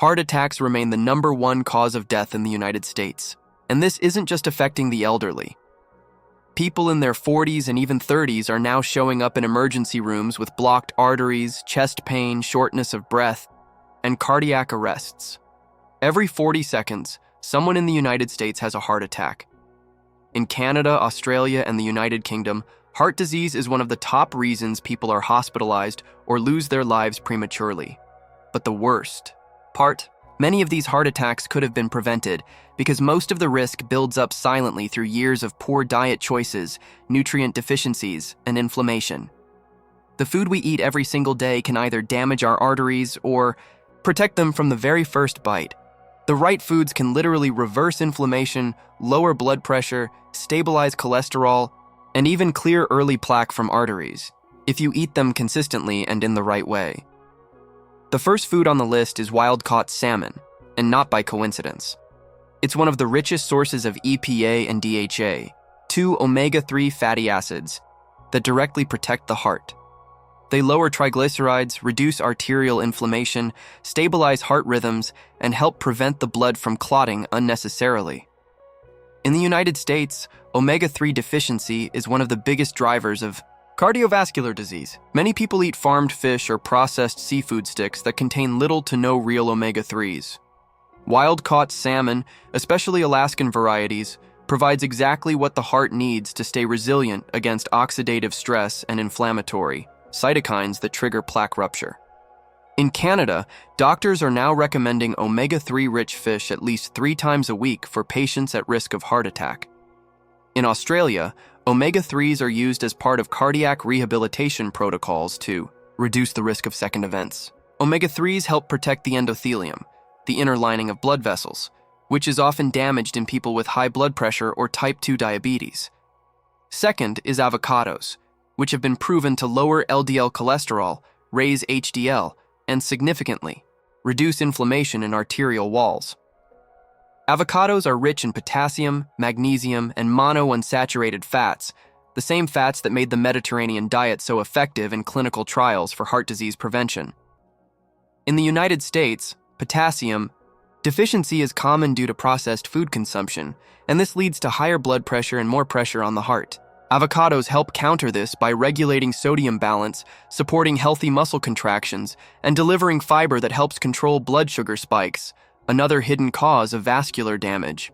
Heart attacks remain the #1 cause of death in the United States, and this isn't just affecting the elderly. People in their 40s and even 30s are now showing up in emergency rooms with blocked arteries, chest pain, shortness of breath, and cardiac arrests. Every 40 seconds, someone in the United States has a heart attack. In Canada, Australia, and the United Kingdom, heart disease is one of the top reasons people are hospitalized or lose their lives prematurely. But the worst part? Many of these heart attacks could have been prevented because most of the risk builds up silently through years of poor diet choices, nutrient deficiencies, and inflammation. The food we eat every single day can either damage our arteries or protect them from the very first bite. The right foods can literally reverse inflammation, lower blood pressure, stabilize cholesterol, and even clear early plaque from arteries, if you eat them consistently and in the right way. The first food on the list is wild-caught salmon, and not by coincidence. It's one of the richest sources of EPA and DHA, two omega-3 fatty acids that directly protect the heart. They lower triglycerides, reduce arterial inflammation, stabilize heart rhythms, and help prevent the blood from clotting unnecessarily. In the United States, omega-3 deficiency is one of the biggest drivers of cardiovascular disease. Many people eat farmed fish or processed seafood sticks that contain little to no real omega-3s. Wild-caught salmon, especially Alaskan varieties, provides exactly what the heart needs to stay resilient against oxidative stress and inflammatory cytokines that trigger plaque rupture. In Canada, doctors are now recommending omega-3-rich fish at least 3 times a week for patients at risk of heart attack. In Australia, omega-3s are used as part of cardiac rehabilitation protocols to reduce the risk of second events. Omega-3s help protect the endothelium, the inner lining of blood vessels, which is often damaged in people with high blood pressure or type 2 diabetes. Second is avocados, which have been proven to lower LDL cholesterol, raise HDL, and significantly reduce inflammation in arterial walls. Avocados are rich in potassium, magnesium, and monounsaturated fats, the same fats that made the Mediterranean diet so effective in clinical trials for heart disease prevention. In the United States, potassium deficiency is common due to processed food consumption, and this leads to higher blood pressure and more pressure on the heart. Avocados help counter this by regulating sodium balance, supporting healthy muscle contractions, and delivering fiber that helps control blood sugar spikes, another hidden cause of vascular damage.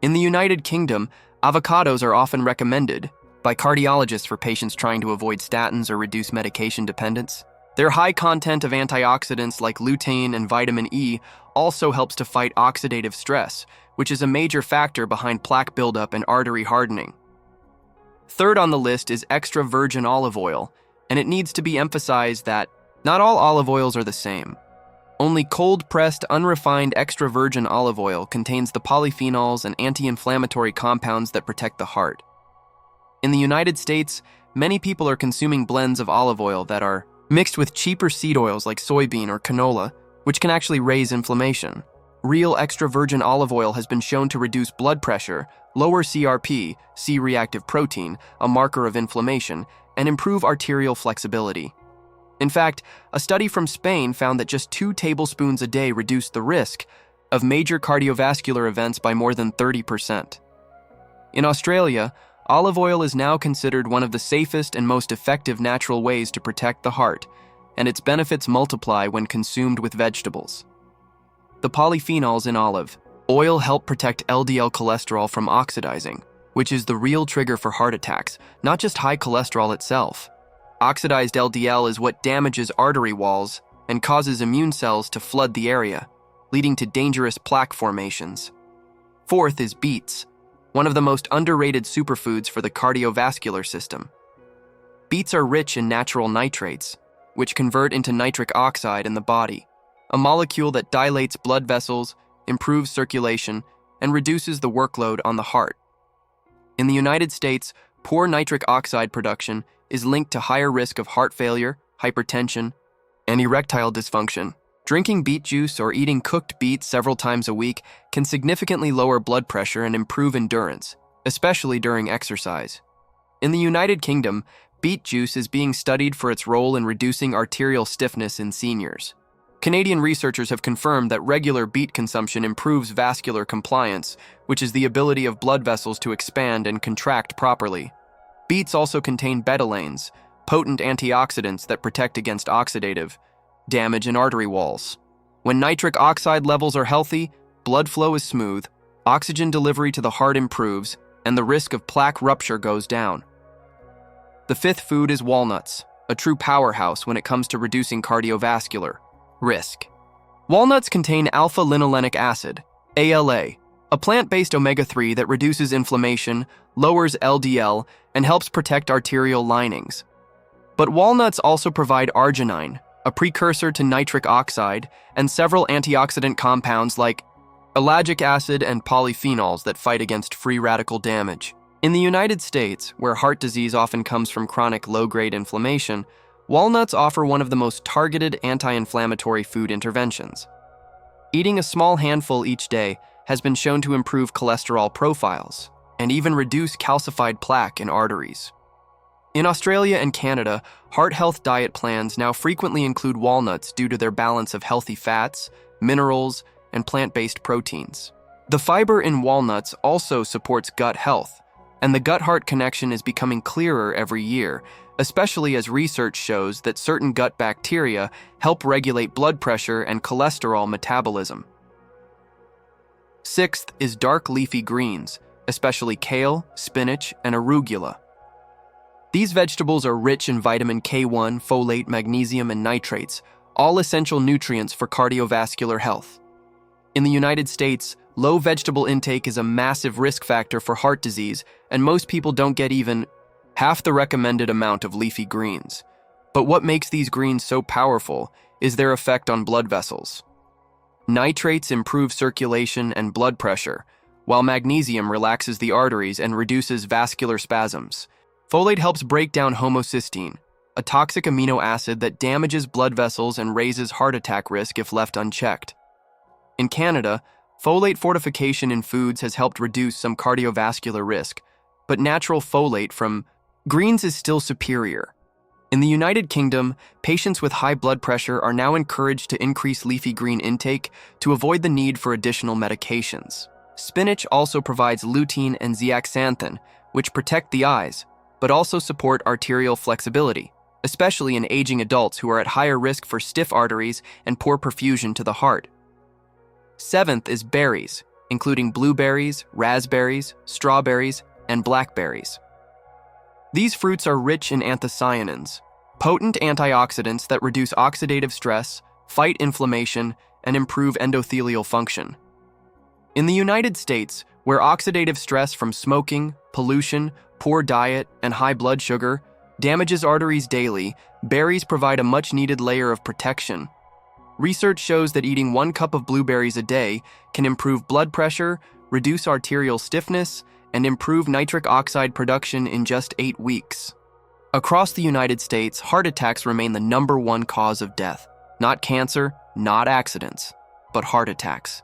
In the United Kingdom, avocados are often recommended by cardiologists for patients trying to avoid statins or reduce medication dependence. Their high content of antioxidants like lutein and vitamin E also helps to fight oxidative stress, which is a major factor behind plaque buildup and artery hardening. Third on the list is extra virgin olive oil, and it needs to be emphasized that not all olive oils are the same. Only cold-pressed, unrefined extra virgin olive oil contains the polyphenols and anti-inflammatory compounds that protect the heart. In the United States, many people are consuming blends of olive oil that are mixed with cheaper seed oils like soybean or canola, which can actually raise inflammation. Real extra virgin olive oil has been shown to reduce blood pressure, lower CRP, C-reactive protein, a marker of inflammation, and improve arterial flexibility. In fact, a study from Spain found that just 2 tablespoons a day reduced the risk of major cardiovascular events by more than 30%. In Australia, olive oil is now considered one of the safest and most effective natural ways to protect the heart, and its benefits multiply when consumed with vegetables. The polyphenols in olive oil help protect LDL cholesterol from oxidizing, which is the real trigger for heart attacks, not just high cholesterol itself. Oxidized LDL is what damages artery walls and causes immune cells to flood the area, leading to dangerous plaque formations. Fourth is beets, one of the most underrated superfoods for the cardiovascular system. Beets are rich in natural nitrates, which convert into nitric oxide in the body, a molecule that dilates blood vessels, improves circulation, and reduces the workload on the heart. In the United States, poor nitric oxide production is linked to higher risk of heart failure, hypertension, and erectile dysfunction. Drinking beet juice or eating cooked beets several times a week can significantly lower blood pressure and improve endurance, especially during exercise. In the United Kingdom, beet juice is being studied for its role in reducing arterial stiffness in seniors. Canadian researchers have confirmed that regular beet consumption improves vascular compliance, which is the ability of blood vessels to expand and contract properly. Beets also contain betalains, potent antioxidants that protect against oxidative damage in artery walls. When nitric oxide levels are healthy, blood flow is smooth, oxygen delivery to the heart improves, and the risk of plaque rupture goes down. The fifth food is walnuts, a true powerhouse when it comes to reducing cardiovascular risk. Walnuts contain alpha-linolenic acid, ALA, a plant-based omega-3 that reduces inflammation, lowers LDL, and helps protect arterial linings. But walnuts also provide arginine, a precursor to nitric oxide, and several antioxidant compounds like ellagic acid and polyphenols that fight against free radical damage. In the United States, where heart disease often comes from chronic low-grade inflammation, walnuts offer one of the most targeted anti-inflammatory food interventions. Eating a small handful each day has been shown to improve cholesterol profiles and even reduce calcified plaque in arteries. In Australia and Canada, heart health diet plans now frequently include walnuts due to their balance of healthy fats, minerals, and plant-based proteins. The fiber in walnuts also supports gut health, and the gut-heart connection is becoming clearer every year, especially as research shows that certain gut bacteria help regulate blood pressure and cholesterol metabolism. Sixth is dark leafy greens, especially kale, spinach, and arugula. These vegetables are rich in vitamin K1, folate, magnesium, and nitrates, all essential nutrients for cardiovascular health. In the United States, low vegetable intake is a massive risk factor for heart disease, and most people don't get even half the recommended amount of leafy greens. But what makes these greens so powerful is their effect on blood vessels. Nitrates improve circulation and blood pressure, while magnesium relaxes the arteries and reduces vascular spasms. Folate helps break down homocysteine, a toxic amino acid that damages blood vessels and raises heart attack risk if left unchecked. In Canada, folate fortification in foods has helped reduce some cardiovascular risk, but natural folate from greens is still superior. In the United Kingdom, patients with high blood pressure are now encouraged to increase leafy green intake to avoid the need for additional medications. Spinach also provides lutein and zeaxanthin, which protect the eyes, but also support arterial flexibility, especially in aging adults who are at higher risk for stiff arteries and poor perfusion to the heart. Seventh is berries, including blueberries, raspberries, strawberries, and blackberries. These fruits are rich in anthocyanins, potent antioxidants that reduce oxidative stress, fight inflammation, and improve endothelial function. In the United States, where oxidative stress from smoking, pollution, poor diet, and high blood sugar damages arteries daily, berries provide a much-needed layer of protection. Research shows that eating 1 cup of blueberries a day can improve blood pressure, reduce arterial stiffness, and improve nitric oxide production in just 8 weeks. Across the United States, heart attacks remain the #1 cause of death. Not cancer, not accidents, but heart attacks.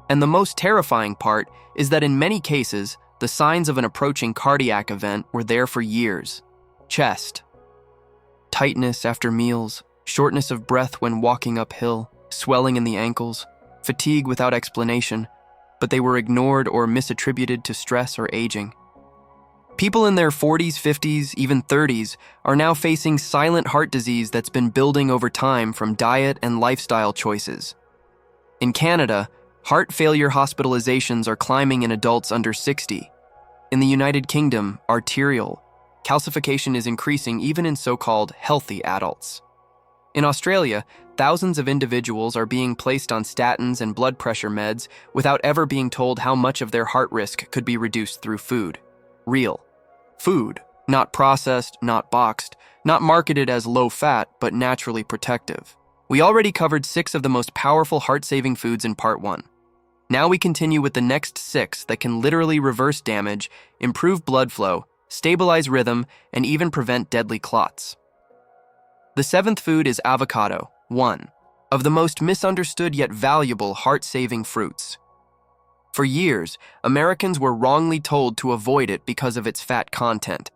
And the most terrifying part is that in many cases, the signs of an approaching cardiac event were there for years. Chest, tightness after meals, shortness of breath when walking uphill, swelling in the ankles, fatigue without explanation, but they were ignored or misattributed to stress or aging. People in their 40s, 50s, even 30s are now facing silent heart disease that's been building over time from diet and lifestyle choices. In Canada, heart failure hospitalizations are climbing in adults under 60. In the United Kingdom, arterial calcification is increasing even in so-called healthy adults. In Australia, thousands of individuals are being placed on statins and blood pressure meds without ever being told how much of their heart risk could be reduced through food. Real food, not processed, not boxed, not marketed as low-fat, but naturally protective. We already covered 6 of the most powerful heart-saving foods in Part 1. Now we continue with the next 6 that can literally reverse damage, improve blood flow, stabilize rhythm, and even prevent deadly clots. The 7th food is avocado, one of the most misunderstood yet valuable heart-saving fruits. For years, Americans were wrongly told to avoid it because of its fat content.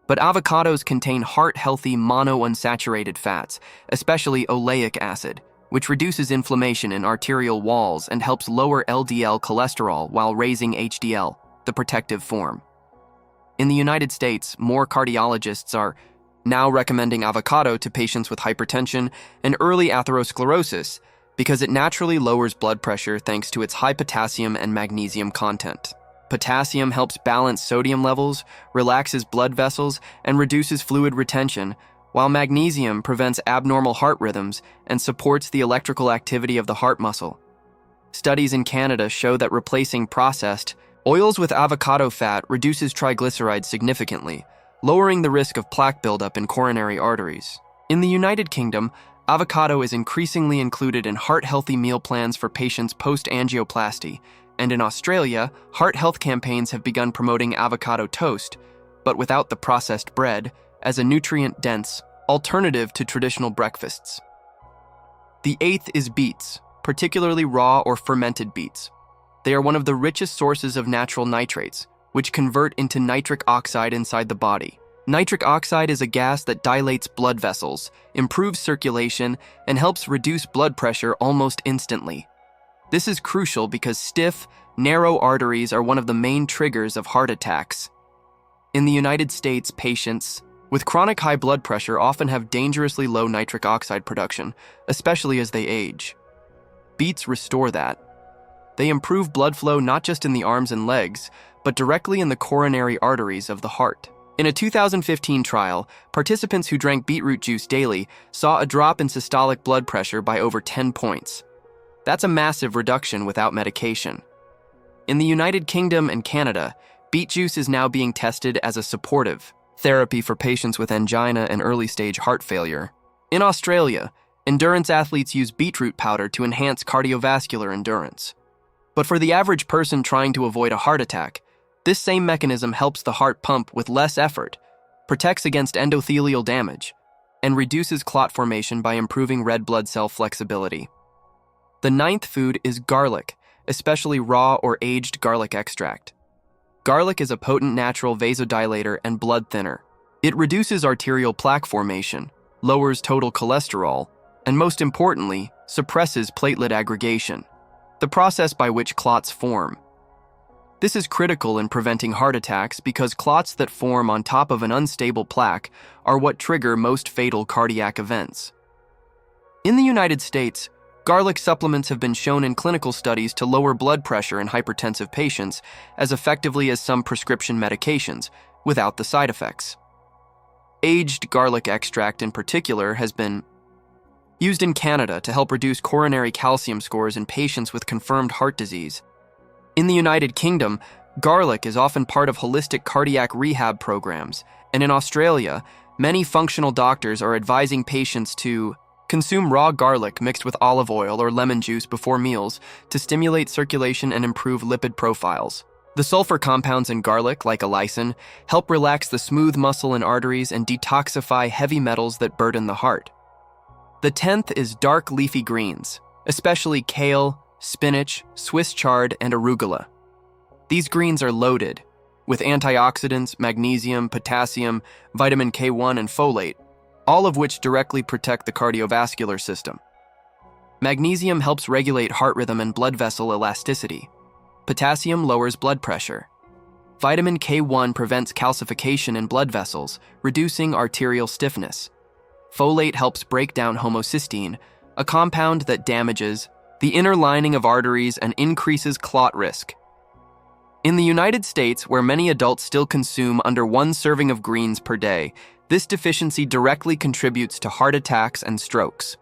But avocados contain heart-healthy monounsaturated fats, especially oleic acid, which reduces inflammation in arterial walls and helps lower LDL cholesterol while raising HDL, the protective form. In the United States, more cardiologists are now recommending avocado to patients with hypertension and early atherosclerosis because it naturally lowers blood pressure thanks to its high potassium and magnesium content. Potassium helps balance sodium levels, relaxes blood vessels, and reduces fluid retention, while magnesium prevents abnormal heart rhythms and supports the electrical activity of the heart muscle. Studies in Canada show that replacing processed oils with avocado fat reduces triglycerides significantly, lowering the risk of plaque buildup in coronary arteries. In the United Kingdom, avocado is increasingly included in heart-healthy meal plans for patients post-angioplasty, and in Australia, heart health campaigns have begun promoting avocado toast, but without the processed bread, as a nutrient-dense alternative to traditional breakfasts. The eighth is beets, particularly raw or fermented beets. They are one of the richest sources of natural nitrates, which convert into nitric oxide inside the body. Nitric oxide is a gas that dilates blood vessels, improves circulation, and helps reduce blood pressure almost instantly. This is crucial because stiff, narrow arteries are one of the main triggers of heart attacks. In the United States, patients with chronic high blood pressure often have dangerously low nitric oxide production, especially as they age. Beets restore that. They improve blood flow not just in the arms and legs, but directly in the coronary arteries of the heart. In a 2015 trial, participants who drank beetroot juice daily saw a drop in systolic blood pressure by over 10 points. That's a massive reduction without medication. In the United Kingdom and Canada, beet juice is now being tested as a supportive therapy for patients with angina and early-stage heart failure. In Australia, endurance athletes use beetroot powder to enhance cardiovascular endurance. But for the average person trying to avoid a heart attack, this same mechanism helps the heart pump with less effort, protects against endothelial damage, and reduces clot formation by improving red blood cell flexibility. The ninth food is garlic, especially raw or aged garlic extract. Garlic is a potent natural vasodilator and blood thinner. It reduces arterial plaque formation, lowers total cholesterol, and most importantly, suppresses platelet aggregation, the process by which clots form. This is critical in preventing heart attacks because clots that form on top of an unstable plaque are what trigger most fatal cardiac events. In the United States, garlic supplements have been shown in clinical studies to lower blood pressure in hypertensive patients as effectively as some prescription medications, without the side effects. Aged garlic extract in particular has been used in Canada to help reduce coronary calcium scores in patients with confirmed heart disease. In the United Kingdom, garlic is often part of holistic cardiac rehab programs, and in Australia, many functional doctors are advising patients to consume raw garlic mixed with olive oil or lemon juice before meals to stimulate circulation and improve lipid profiles. The sulfur compounds in garlic, like allicin, help relax the smooth muscle and arteries and detoxify heavy metals that burden the heart. The 10th is dark leafy greens, especially kale, spinach, Swiss chard, and arugula. These greens are loaded with antioxidants, magnesium, potassium, vitamin K1, and folate, all of which directly protect the cardiovascular system. Magnesium helps regulate heart rhythm and blood vessel elasticity. Potassium lowers blood pressure. Vitamin K1 prevents calcification in blood vessels, reducing arterial stiffness. Folate helps break down homocysteine, a compound that damages the inner lining of arteries and increases clot risk. In the United States, where many adults still consume under 1 serving of greens per day, this deficiency directly contributes to heart attacks and strokes.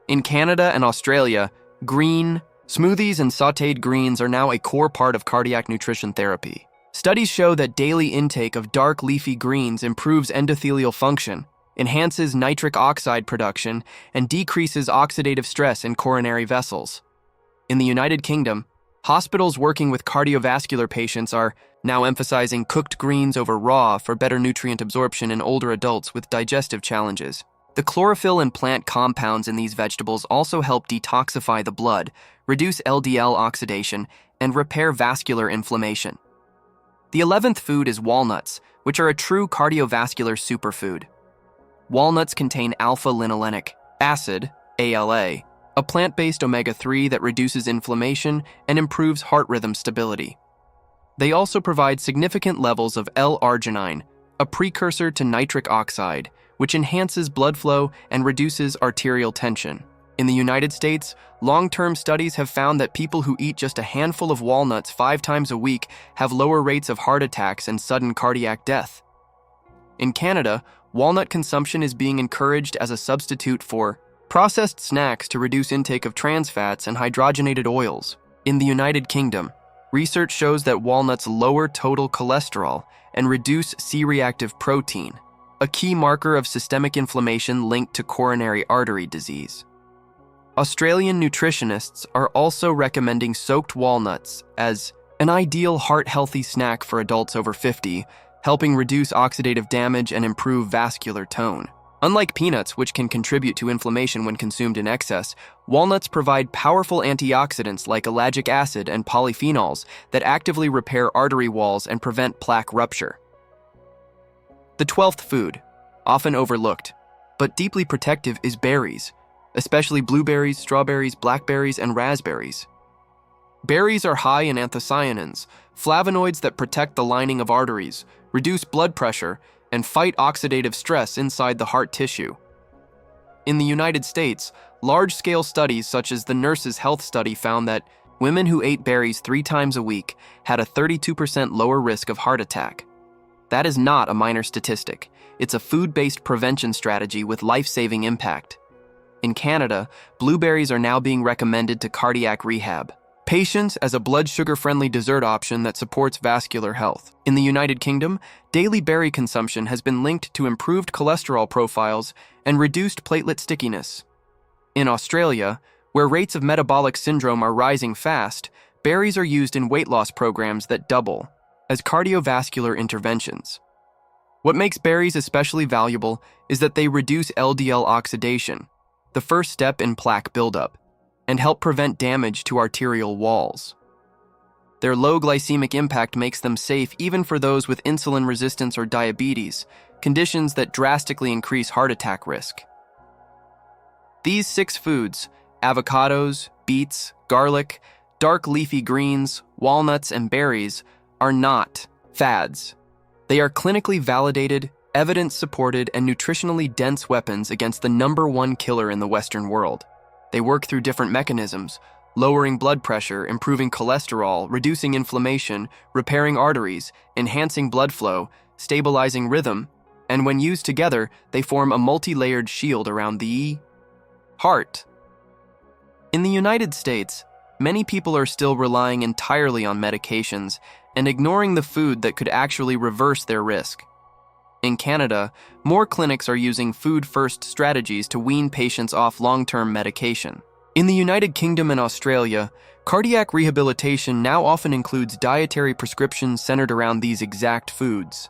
In Canada and Australia, green smoothies and sautéed greens are now a core part of cardiac nutrition therapy. Studies show that daily intake of dark leafy greens improves endothelial function, enhances nitric oxide production, and decreases oxidative stress in coronary vessels. In the United Kingdom, hospitals working with cardiovascular patients are now emphasizing cooked greens over raw for better nutrient absorption in older adults with digestive challenges. The chlorophyll and plant compounds in these vegetables also help detoxify the blood, reduce LDL oxidation, and repair vascular inflammation. The 11th food is walnuts, which are a true cardiovascular superfood. Walnuts contain alpha-linolenic acid, ALA, a plant-based omega-3 that reduces inflammation and improves heart rhythm stability. They also provide significant levels of L-arginine, a precursor to nitric oxide, which enhances blood flow and reduces arterial tension. In the United States, long-term studies have found that people who eat just a handful of walnuts 5 times a week have lower rates of heart attacks and sudden cardiac death. In Canada, walnut consumption is being encouraged as a substitute for processed snacks to reduce intake of trans fats and hydrogenated oils. In the United Kingdom, research shows that walnuts lower total cholesterol and reduce C-reactive protein, a key marker of systemic inflammation linked to coronary artery disease. Australian nutritionists are also recommending soaked walnuts as an ideal heart-healthy snack for adults over 50, helping reduce oxidative damage and improve vascular tone. Unlike peanuts, which can contribute to inflammation when consumed in excess, walnuts provide powerful antioxidants like ellagic acid and polyphenols that actively repair artery walls and prevent plaque rupture. The 12th food, often overlooked, but deeply protective, is berries, especially blueberries, strawberries, blackberries, and raspberries. Berries are high in anthocyanins, flavonoids that protect the lining of arteries, reduce blood pressure, and fight oxidative stress inside the heart tissue. In the United States, large-scale studies such as the Nurses' Health Study found that women who ate berries 3 times a week had a 32% lower risk of heart attack. That is not a minor statistic. It's a food-based prevention strategy with life-saving impact. In Canada, blueberries are now being recommended to cardiac rehab patients as a blood sugar-friendly dessert option that supports vascular health. In the United Kingdom, daily berry consumption has been linked to improved cholesterol profiles and reduced platelet stickiness. In Australia, where rates of metabolic syndrome are rising fast, berries are used in weight loss programs that double as cardiovascular interventions. What makes berries especially valuable is that they reduce LDL oxidation, the first step in plaque buildup, and help prevent damage to arterial walls. Their low glycemic impact makes them safe even for those with insulin resistance or diabetes, conditions that drastically increase heart attack risk. These 6 foods, avocados, beets, garlic, dark leafy greens, walnuts, and berries, are not fads. They are clinically validated, evidence-supported, and nutritionally dense weapons against the #1 killer in the Western world. They work through different mechanisms, lowering blood pressure, improving cholesterol, reducing inflammation, repairing arteries, enhancing blood flow, stabilizing rhythm, and when used together, they form a multi-layered shield around the heart. In the United States, many people are still relying entirely on medications and ignoring the food that could actually reverse their risk. In Canada, more clinics are using food-first strategies to wean patients off long-term medication. In the United Kingdom and Australia, cardiac rehabilitation now often includes dietary prescriptions centered around these exact foods.